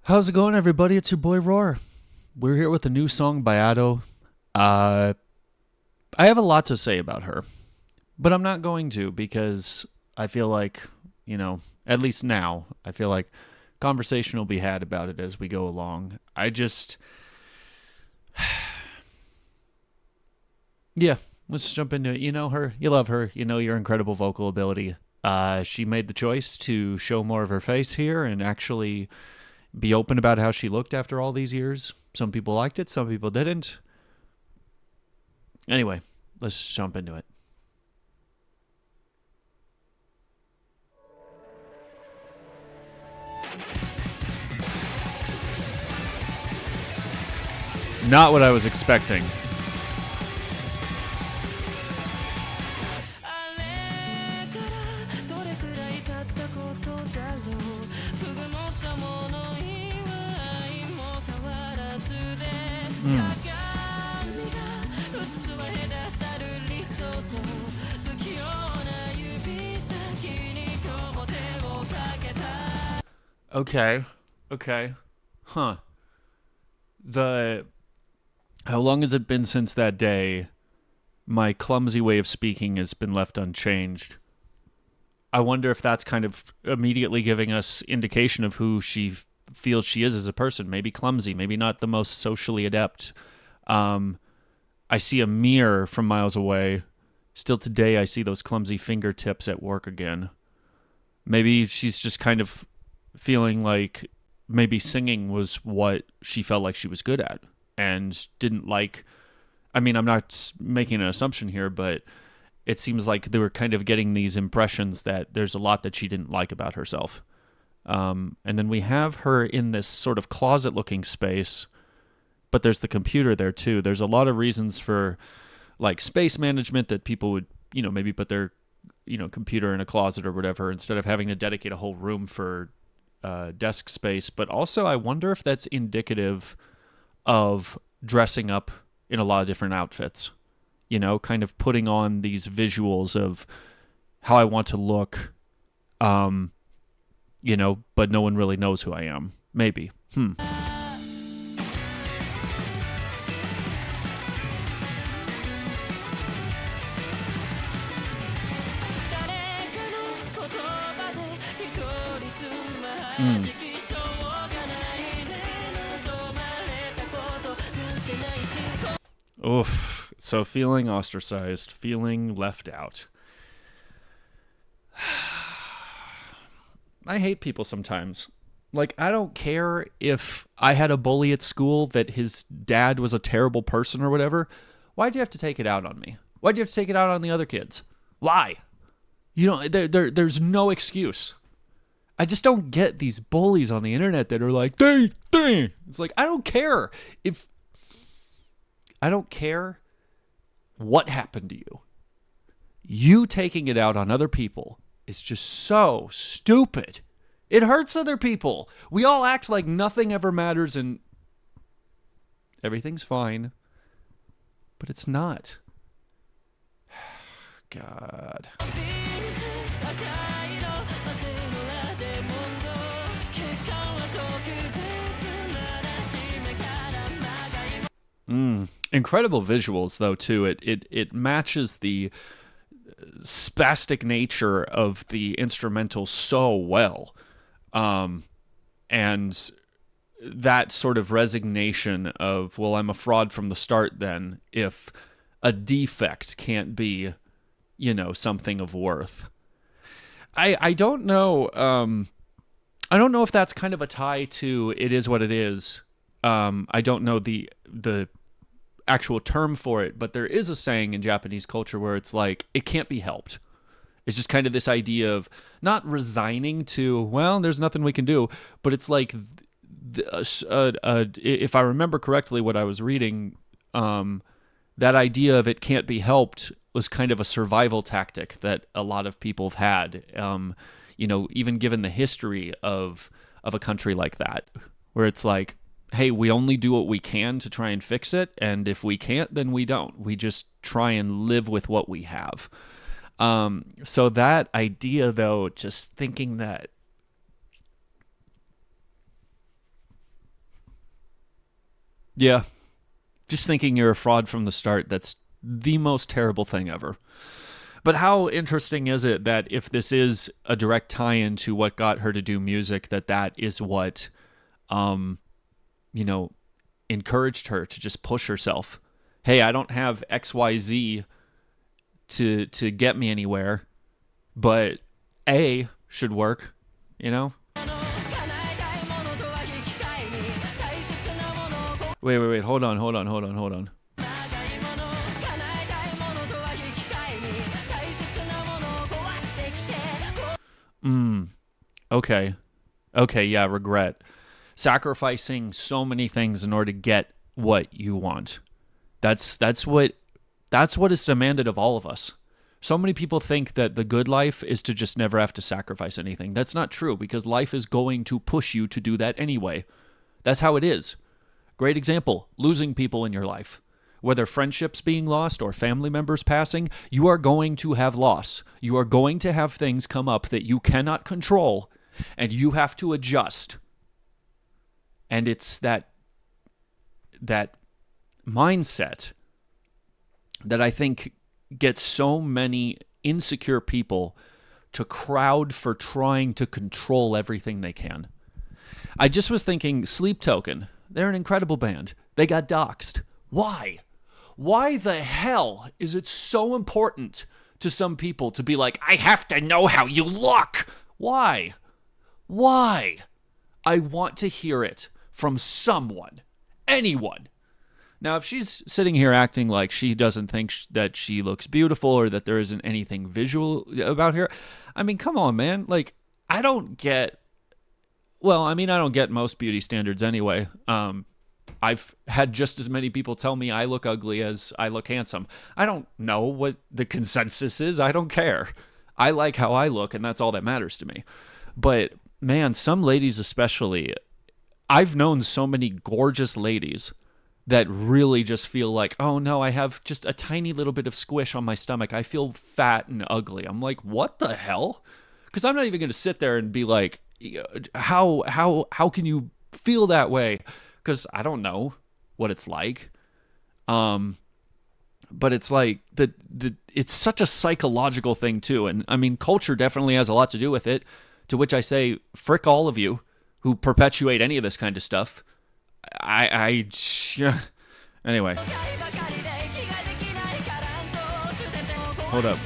How's it going, everybody? It's your boy Roar. We're here with a new song by Ado. Uh, I have a lot to say about her, but I'm not going to because I feel like, at least now, I feel like conversation will be had about it as we go along. Yeah, let's jump into it. You know her, you love her, you know your incredible vocal ability. She made the choice to show more of her face here and actually be open about how she looked after all these years. Some people liked it, some people didn't. Anyway, let's just jump into it. Not what I was expecting. Okay. Okay. Huh. The How long has it been since that day? My clumsy way of speaking has been left unchanged. I wonder if that's kind of immediately giving us indication of who she feels she is as a person. Maybe clumsy, maybe not the most socially adept. Um, I see a mirror from miles away. Still today, I see those clumsy fingertips at work again. Maybe she's just kind of feeling like maybe singing was what she felt like she was good at and didn't like. I mean, I'm not making an assumption here, but it seems like they were kind of getting these impressions that there's a lot that she didn't like about herself. And then we have her in this sort of closet looking space, but there's the computer there too. There's a lot of reasons for like space management that people would, maybe put their, computer in a closet or whatever instead of having to dedicate a whole room for desk space. But also, I wonder if that's indicative of dressing up in a lot of different outfits, kind of putting on these visuals of how I want to look, but no one really knows who I am. Maybe. Oof. So feeling ostracized, feeling left out. I hate people sometimes. Like, I don't care if I had a bully at school that his dad was a terrible person or whatever. Why'd you have to take it out on me? Why'd you have to take it out on the other kids? Why? There's no excuse. I just don't get these bullies on the internet that are like, they. It's like, I don't care what happened to you. You taking it out on other people is just so stupid. It hurts other people. We all act like nothing ever matters and everything's fine, but it's not. God. Incredible visuals, though, too. It matches the spastic nature of the instrumental so well. And that sort of resignation of, well, I'm a fraud from the start then, if a defect can't be, something of worth. I don't know. I don't know if that's kind of a tie to It Is What It Is. I don't know the actual term for it, but there is a saying in Japanese culture where it's like, it can't be helped. It's just kind of this idea of not resigning to, well, there's nothing we can do, but it's like, if I remember correctly what I was reading, that idea of it can't be helped was kind of a survival tactic that a lot of people have had, even given the history of a country like that, where it's like, hey, we only do what we can to try and fix it, and if we can't, then we don't. We just try and live with what we have. So that idea, though, just thinking that Yeah. Just thinking you're a fraud from the start, that's the most terrible thing ever. But how interesting is it that if this is a direct tie-in to what got her to do music, that is what, encouraged her to just push herself. Hey, I don't have XYZ to get me anywhere, but A should work, Wait, hold on. Okay, yeah, regret. Sacrificing so many things in order to get what you want. That's what is demanded of all of us. So many people think that the good life is to just never have to sacrifice anything. That's not true, because life is going to push you to do that anyway. That's how it is. Great example, losing people in your life. Whether friendships being lost or family members passing, you are going to have loss. You are going to have things come up that you cannot control, and you have to adjust. And it's that mindset that I think gets so many insecure people to crowd for trying to control everything they can. I just was thinking, Sleep Token, they're an incredible band. They got doxxed. Why? Why the hell is it so important to some people to be like, I have to know how you look? Why? I want to hear it from someone. Anyone. Now, if she's sitting here acting like she doesn't think that she looks beautiful or that there isn't anything visual about her, I mean, come on, man. Like, I don't get most beauty standards anyway. I've had just as many people tell me I look ugly as I look handsome. I don't know what the consensus is. I don't care. I like how I look, and that's all that matters to me. But, man, some ladies especially, I've known so many gorgeous ladies that really just feel like, oh no, I have just a tiny little bit of squish on my stomach. I feel fat and ugly. I'm like, what the hell? Because I'm not even going to sit there and be like, how can you feel that way? Because I don't know what it's like. But it's like it's such a psychological thing too. And I mean, culture definitely has a lot to do with it, to which I say, frick all of you who perpetuate any of this kind of stuff. Anyway. Hold up.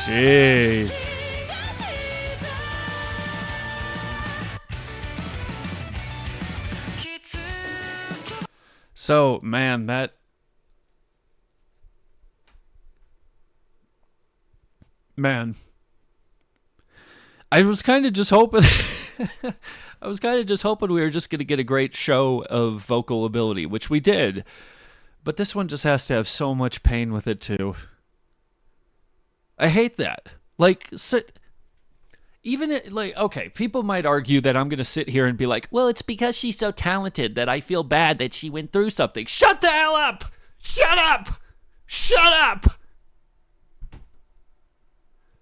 Jeez. So, man, I was kind of just hoping we were just going to get a great show of vocal ability, which we did. But this one just has to have so much pain with it too. I hate that. Okay, people might argue that I'm going to sit here and be like, well, it's because she's so talented that I feel bad that she went through something. Shut the hell up! Shut up! Shut up!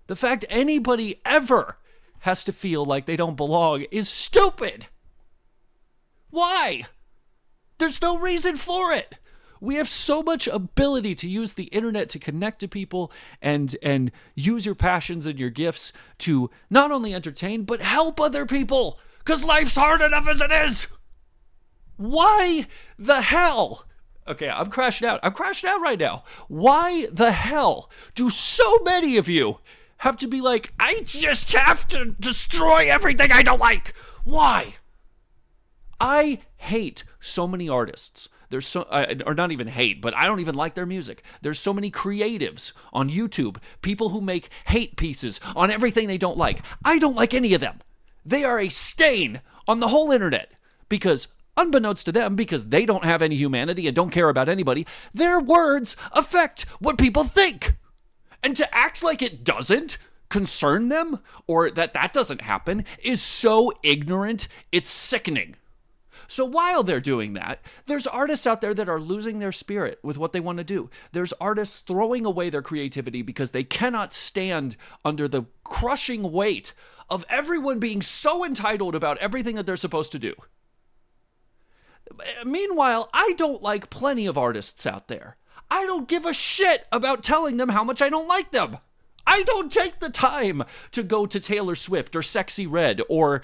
The fact anybody ever has to feel like they don't belong is stupid. Why? There's no reason for it. We have so much ability to use the internet to connect to people and use your passions and your gifts to not only entertain, but help other people. Because life's hard enough as it is. Why the hell? Okay, I'm crashing out. I'm crashing out right now. Why the hell do so many of you have to be like, I just have to destroy everything I don't like? Why? I hate so many artists. There's so, or not even hate, but I don't even like their music. There's so many creatives on YouTube, people who make hate pieces on everything they don't like. I don't like any of them. They are a stain on the whole internet. Because unbeknownst to them, because they don't have any humanity and don't care about anybody, their words affect what people think. And to act like it doesn't concern them or that doesn't happen is so ignorant, it's sickening. So while they're doing that, there's artists out there that are losing their spirit with what they want to do. There's artists throwing away their creativity because they cannot stand under the crushing weight of everyone being so entitled about everything that they're supposed to do. Meanwhile, I don't like plenty of artists out there. I don't give a shit about telling them how much I don't like them. I don't take the time to go to Taylor Swift or Sexy Red or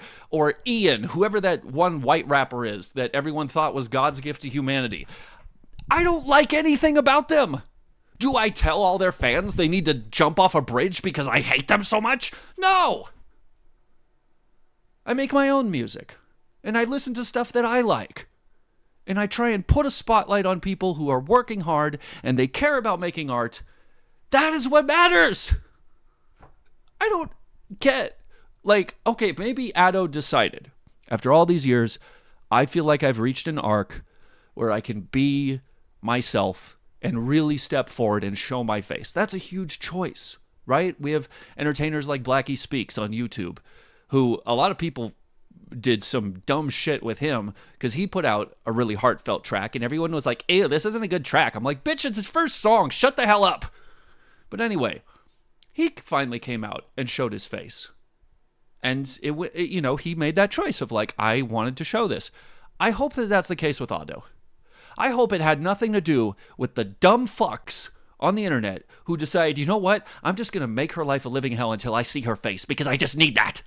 Ian, whoever that one white rapper is that everyone thought was God's gift to humanity. I don't like anything about them. Do I tell all their fans they need to jump off a bridge because I hate them so much? No. I make my own music, and I listen to stuff that I like. And I try and put a spotlight on people who are working hard and they care about making art. That is what matters. I don't get, okay, maybe Addo decided, after all these years, I feel like I've reached an arc where I can be myself and really step forward and show my face. That's a huge choice, right? We have entertainers like Blackie Speaks on YouTube, who a lot of people did some dumb shit with him because he put out a really heartfelt track and everyone was like, ew, this isn't a good track. I'm like, bitch, it's his first song. Shut the hell up. But anyway, he finally came out and showed his face. And, he made that choice of I wanted to show this. I hope that that's the case with Addo. I hope it had nothing to do with the dumb fucks on the internet who decide, you know what? I'm just going to make her life a living hell until I see her face because I just need that.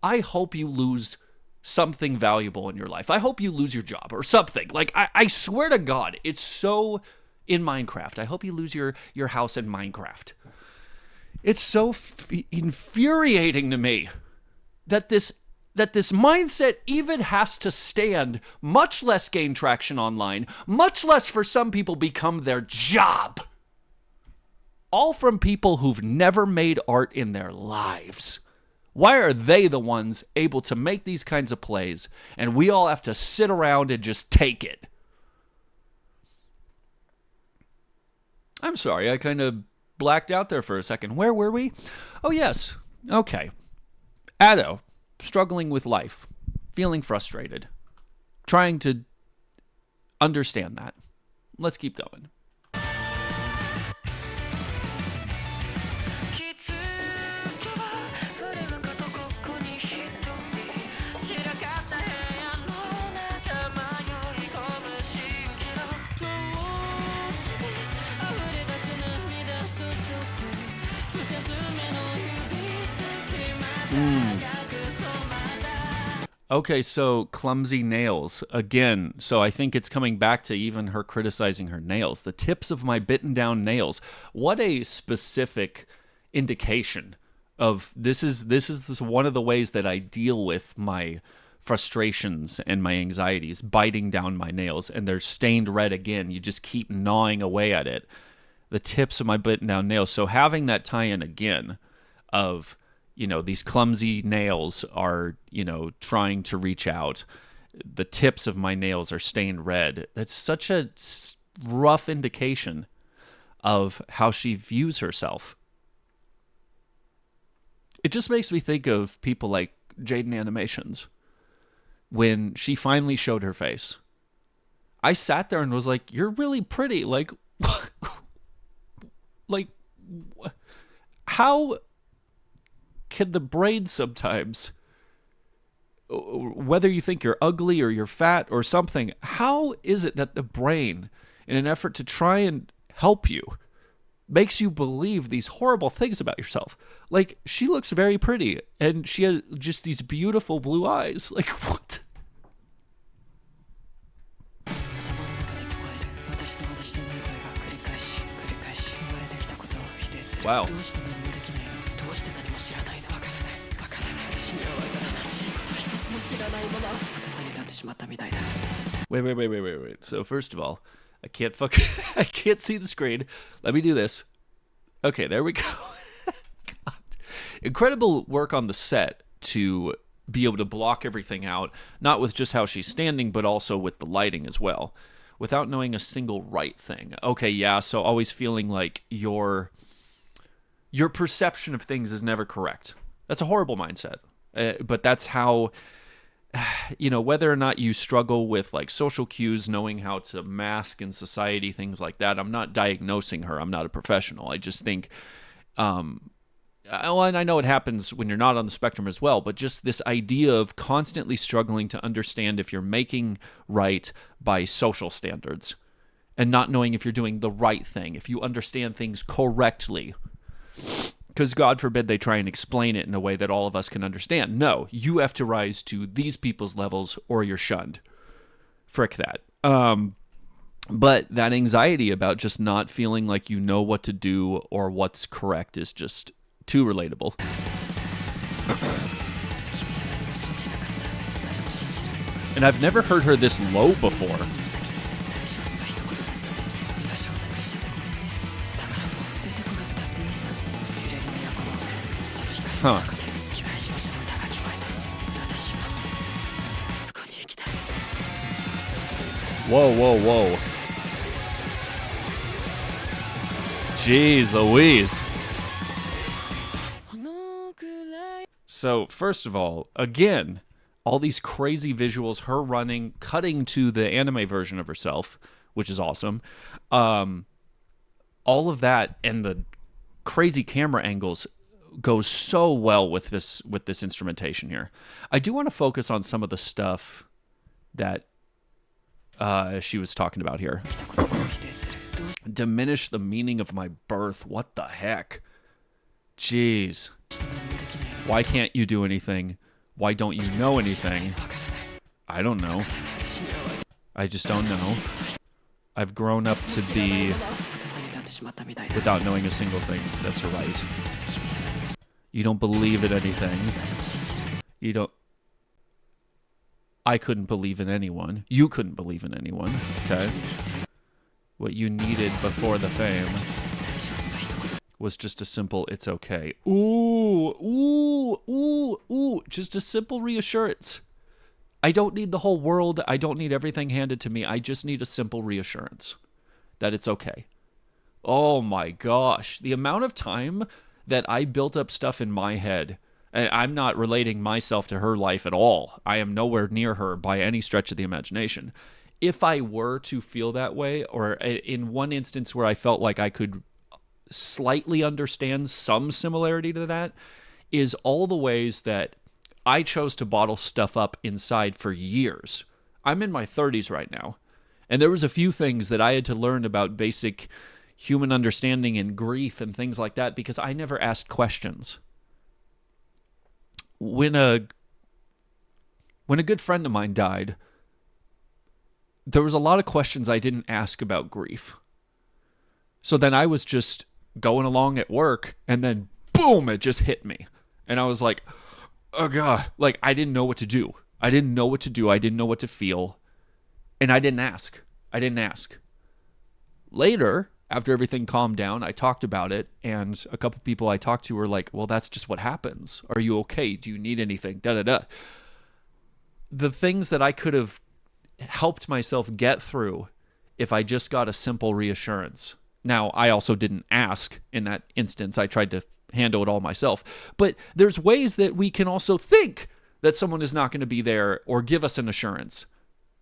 I hope you lose something valuable in your life. I hope you lose your job or something. I swear to God, it's so in Minecraft. I hope you lose your house in Minecraft. It's so infuriating to me that this mindset even has to stand, much less gain traction online, much less for some people become their job. All from people who've never made art in their lives. Why are they the ones able to make these kinds of plays, and we all have to sit around and just take it? I'm sorry, I kind of blacked out there for a second. Where were we? Oh, yes. Okay. Addo, struggling with life, feeling frustrated, trying to understand that. Let's keep going. Okay, so clumsy nails. Again, so I think it's coming back to even her criticizing her nails. The tips of my bitten down nails. What a specific indication of this is one of the ways that I deal with my frustrations and my anxieties, biting down my nails, and they're stained red again. You just keep gnawing away at it. The tips of my bitten down nails. So having that tie-in again of, these clumsy nails are, trying to reach out. The tips of my nails are stained red. That's such a rough indication of how she views herself. It just makes me think of people like Jaden Animations. When she finally showed her face, I sat there and was like, you're really pretty. How can the brain sometimes, whether you think you're ugly or you're fat or something, how is it that the brain, in an effort to try and help you, makes you believe these horrible things about yourself? She looks very pretty, and she has just these beautiful blue eyes. What? Wow. Wait. So first of all, I can't see the screen. Let me do this. Okay, there we go. God. Incredible work on the set to be able to block everything out, not with just how she's standing, but also with the lighting as well, without knowing a single right thing. Okay, yeah, so always feeling like your perception of things is never correct. That's a horrible mindset. But that's how, whether or not you struggle with like social cues, knowing how to mask in society, things like that. I'm not diagnosing her. I'm not a professional. I just think, and I know it happens when you're not on the spectrum as well, but just this idea of constantly struggling to understand if you're making right by social standards and not knowing if you're doing the right thing, if you understand things correctly. Because God forbid they try and explain it in a way that all of us can understand. No, you have to rise to these people's levels or you're shunned. Frick that. But that anxiety about just not feeling like you know what to do or what's correct is just too relatable. And I've never heard her this low before. Huh. Whoa. Jeez Louise. So, first of all, again, all these crazy visuals, her running, cutting to the anime version of herself, which is awesome. All of that and the crazy camera angles goes so well with this instrumentation here. I do want to focus on some of the stuff that she was talking about here. Diminish the meaning of my birth. What the heck? Jeez. Why can't you do anything? Why don't you know anything? I don't know. I just don't know. I've grown up to be without knowing a single thing that's right. You don't believe in anything. You don't... I couldn't believe in anyone. You couldn't believe in anyone, okay? What you needed before the fame was just a simple, it's okay. Ooh. Just a simple reassurance. I don't need the whole world. I don't need everything handed to me. I just need a simple reassurance that it's okay. Oh my gosh. The amount of time that I built up stuff in my head, and I'm not relating myself to her life at all. I am nowhere near her by any stretch of the imagination. If I were to feel that way, or in one instance where I felt like I could slightly understand some similarity to that, is all the ways that I chose to bottle stuff up inside for years. I'm in my 30s right now, and there was a few things that I had to learn about basic human understanding and grief and things like that because I never asked questions. When a good friend of mine died, there was a lot of questions I didn't ask about grief. So then I was just going along at work, and then boom, it just hit me. And I was like, oh God, like I didn't know what to do. I didn't know what to feel. And I didn't ask. Later, after everything calmed down, I talked about it, and a couple people I talked to were like, well, that's just what happens. Are you okay? Do you need anything? The things that I could have helped myself get through if I just got a simple reassurance. Now, I also didn't ask in that instance. I tried to handle it all myself. But there's ways that we can also think that someone is not going to be there or give us an assurance.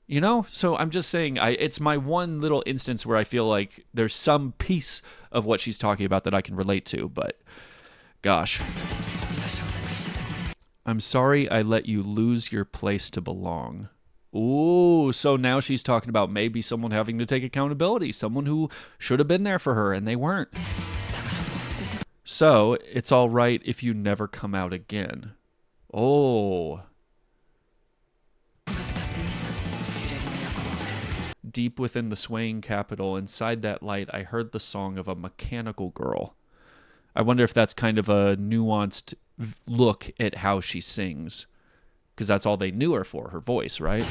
You know? So I'm just saying, it's my one little instance where I feel like there's some piece of what she's talking about that I can relate to, but gosh. I'm sorry I let you lose your place to belong. Ooh, so now she's talking about maybe someone having to take accountability, someone who should have been there for her and they weren't. So, it's all right if you never come out again. Oh. Deep within the swaying capital, inside that light, I heard the song of a mechanical girl. I wonder if that's kind of a nuanced look at how she sings. Because that's all they knew her for, her voice, right?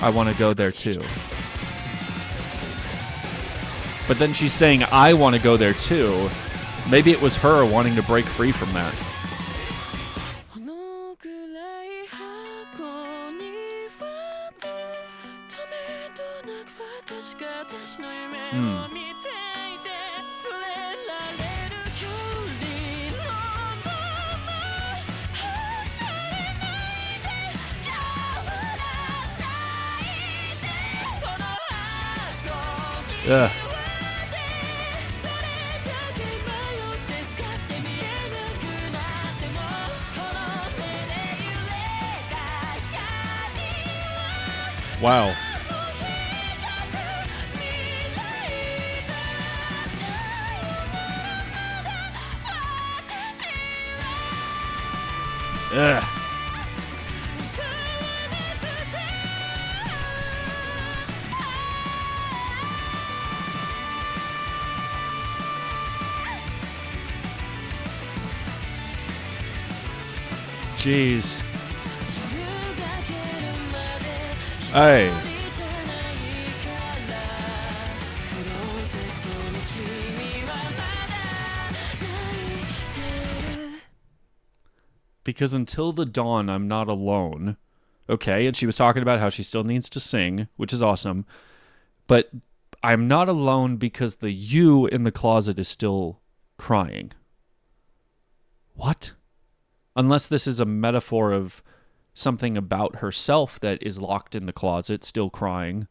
I want to go there too. But then she's saying, I want to go there too. Maybe it was her wanting to break free from that. Ugh. Wow. Ugh. Jeez. Hey. Because until the dawn, I'm not alone. Okay, and she was talking about how she still needs to sing, which is awesome. But I'm not alone because the you in the closet is still crying. What? Unless this is a metaphor of something about herself that is locked in the closet, still crying.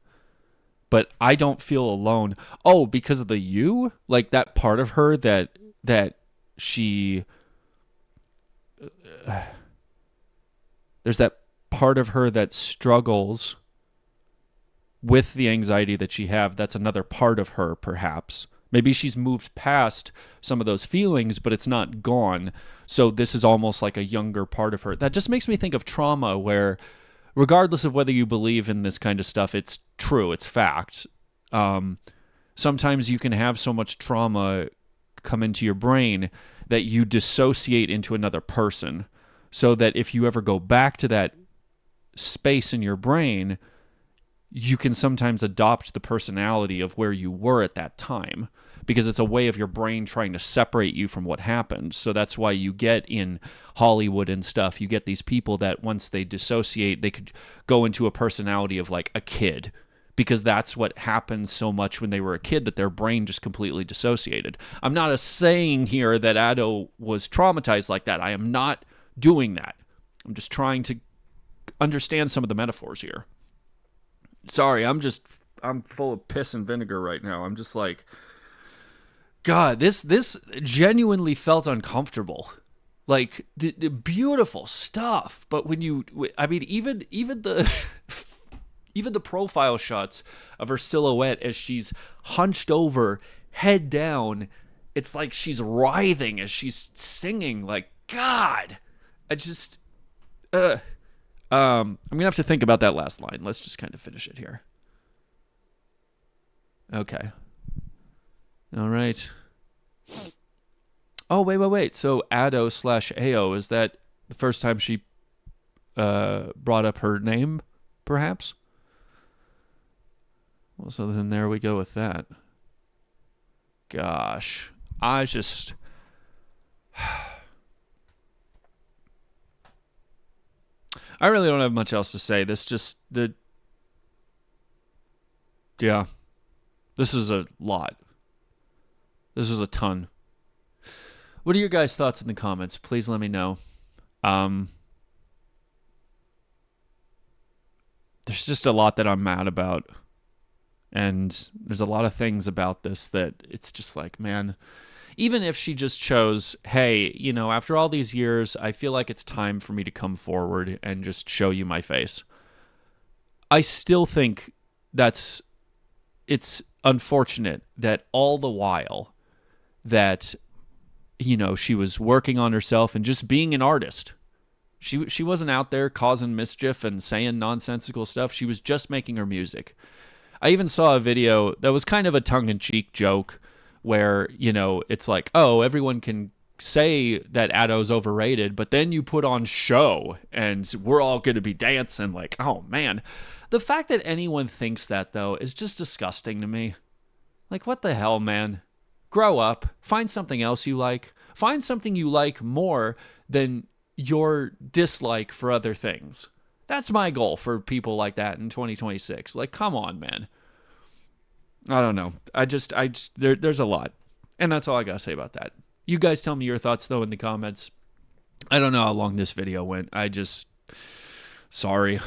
But I don't feel alone. Oh, because of the you? Like that part of her that she... there's that part of her that struggles with the anxiety that she have. That's another part of her, perhaps. Maybe she's moved past some of those feelings, but it's not gone. So this is almost like a younger part of her. That just makes me think of trauma, where regardless of whether you believe in this kind of stuff, it's true, it's fact. Sometimes you can have so much trauma come into your brain that you dissociate into another person, so that if you ever go back to that space in your brain, you can sometimes adopt the personality of where you were at that time, because it's a way of your brain trying to separate you from what happened. So that's why you get in Hollywood and stuff, you get these people that once they dissociate, they could go into a personality of like a kid, because that's what happened so much when they were a kid, that their brain just completely dissociated. I'm not saying here that Ado was traumatized like that. I am not doing that. I'm just trying to understand some of the metaphors here. Sorry, I'm full of piss and vinegar right now. I'm just like, God, this genuinely felt uncomfortable. Like, the beautiful stuff, but when you, I mean, even the even the profile shots of her silhouette as she's hunched over, head down, it's like she's writhing as she's singing. Like, God, I just, I'm gonna have to think about that last line. Let's just kind of finish it here. Okay. All right. Oh, wait. So Ado/Ao, is that the first time she brought up her name, perhaps? Well, so then there we go with that. Gosh. I just... I really don't have much else to say. Yeah. This is a lot. This was a ton. What are your guys' thoughts in the comments? Please let me know. There's just a lot that I'm mad about. And there's a lot of things about this that it's just like, man, even if she just chose, hey, you know, after all these years, I feel like it's time for me to come forward and just show you my face. I still think it's unfortunate that all the while that, you know, she was working on herself and just being an artist. She wasn't out there causing mischief and saying nonsensical stuff. She was just making her music. I even saw a video that was kind of a tongue-in-cheek joke where, you know, it's like, oh, everyone can say that Ado's overrated, but then you put on show and we're all going to be dancing. Like, oh, man. The fact that anyone thinks that, though, is just disgusting to me. Like, what the hell, man? Grow up. Find something else you like. Find something you like more than your dislike for other things. That's my goal for people like that in 2026. Like, come on, man. I don't know. There's a lot. And that's all I got to say about that. You guys tell me your thoughts, though, in the comments. I don't know how long this video went. Sorry.